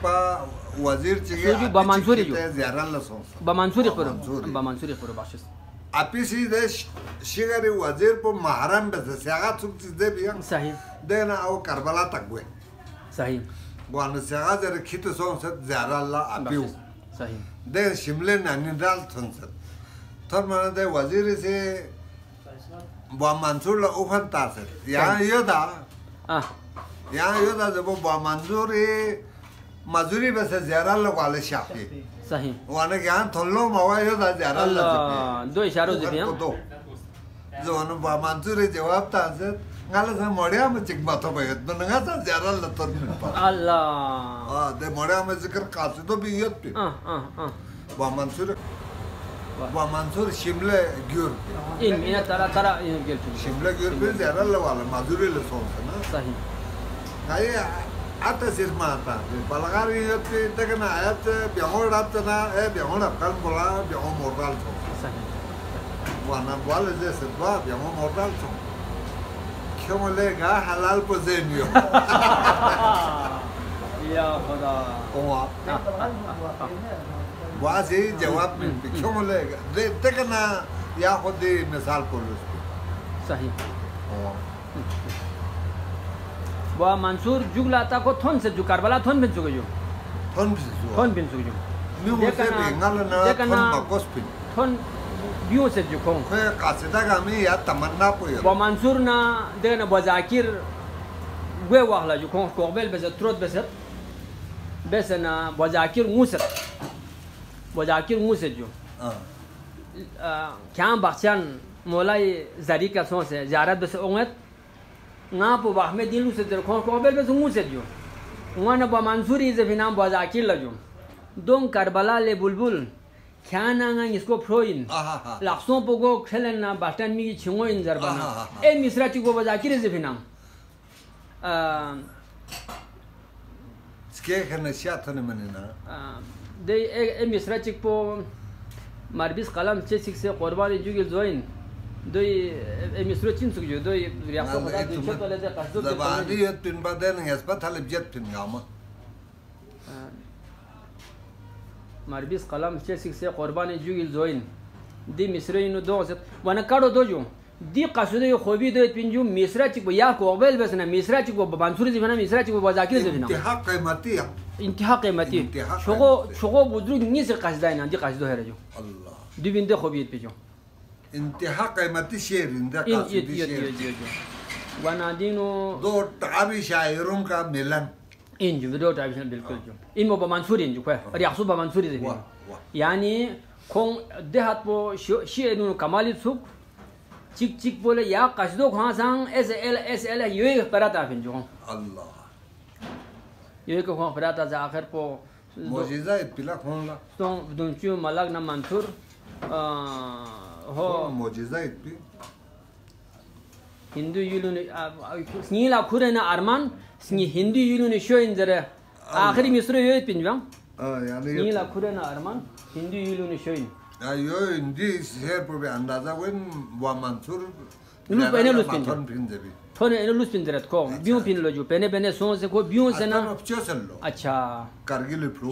pa wazir chige ba Mansuri jo ziyaran la son ba Mansuri khoro bakhshis apisi de shigari wazir po maharam be saga chuk de biya sahih dena au Karbala takwe sahih wan saga der khit son se ziyaran la apiu sahih de shimle nanindal son se thor man de wazir se ba Mansur la ufan ta se ya yoda यहाँ यो था जब वो मंजूरी मजूरी बस ज़्यादा लोग वाले शाफी सही वाने के यहाँ थोल्लो मवा यो था ज़्यादा लोग दो इशारों से भी दो जो वाने वो मंजूरी जवाब था से गाले से मरिया में चिक बातों पे तो नंगा था ज़्यादा लतर अल्लाह दे मरिया में जिक्र कासी तो भी ये थी वो मंजूर शिमले गिर इन तारा गिर शिमले गिर भी ज़्यादा लोग वाले मजूरी ले सोच ना सही Kaya atas irmata, balagari itu tekan ayat biangor rap cina, biangor rap kan bola biangor modal tu. Wana bola je sebab biangor modal tu. Kau malega halal pozenio. Ya khuda. Oh. Wah sih jawab ni. Kau malega. Tekan ya khudi misal polus. Sahih. Oh. वो मंसूर जुगला ता को थोन से जु करबला थोन बिन जुगो जो थोन बिन जुगो देखना थोन बियो से जु को कासेदा गामी या तमन्ना पोयो वो मंसूर ना देखना बजाकिर वे वाला जु को कोबल बस त्रोत बस ना बजाकिर मुसत जो क्या बख्शान मोलाई जरी का सोच है ज़ारत बस ओंगत ngapo bah me dilu se der ko bel be sungu se jo ngana ba Mansuri ze finam ba zakir la jo don Karbala le bulbul khana nga isko froin lakson pogo khelen na bastan mi chungo in zarbana e misra ti go ba zakir ze finam ske khana shat ne manina de e misra ti po marbis qalam che sik se qurbani jugil zoin دوی میسرو چین سوگیو دوی ریاست خدا دوی چه توله ده قصد ده بعدی تن بدن نسبت حال بجت تن گاما مربیس قلم چه سیکسه قربان جویل زوین دی میسرو اینو دو است و نکارو دو جو دی قصد خوبی دوی پنجم میسرا چیک با یا کوبل بس نه میسرا چیک با بانسوری زمینه میسرا چیک با بازاکی زمینه انتها قیمتی شغو بودرو نیست قصدای نه دی قصدو هر جو الله دی بنده خوبیت پیجو انتها قيمتي شير انتها قصدي شير ونادينو دو تعبي شاعرون کا ملن ان جو دو تعبي شاعرون بالکل جو ان مو بمنصور ان جو كوي رياضو بمنصور دي يعني كون دهات بو شي انو كمالي سوق چيك چيك بوله يا قصدو خاصان اس ال يوي پراتا فين جو الله يوي کو پراتا ز اخر پو معجزه پلا خون لا تو دونچو ملک نا منصور हो मोजिज़ा इतनी हिंदू यूलोने स्नीला खुरे ना अरमान स्नी हिंदू यूलोने शो इंजरे आखिरी मिस्र यो पिंजवां यानी स्नीला खुरे ना अरमान हिंदू यूलोने शो इन यो हिंदी शेर पर भी अंदाज़ा वन वो मंसूर लूस पहने लूस पिंजर थोने इन्हें लूस पिंजर को बियों पिन लो जो पहने सों से को बियों से ना अच्छा कारगिल फ्लो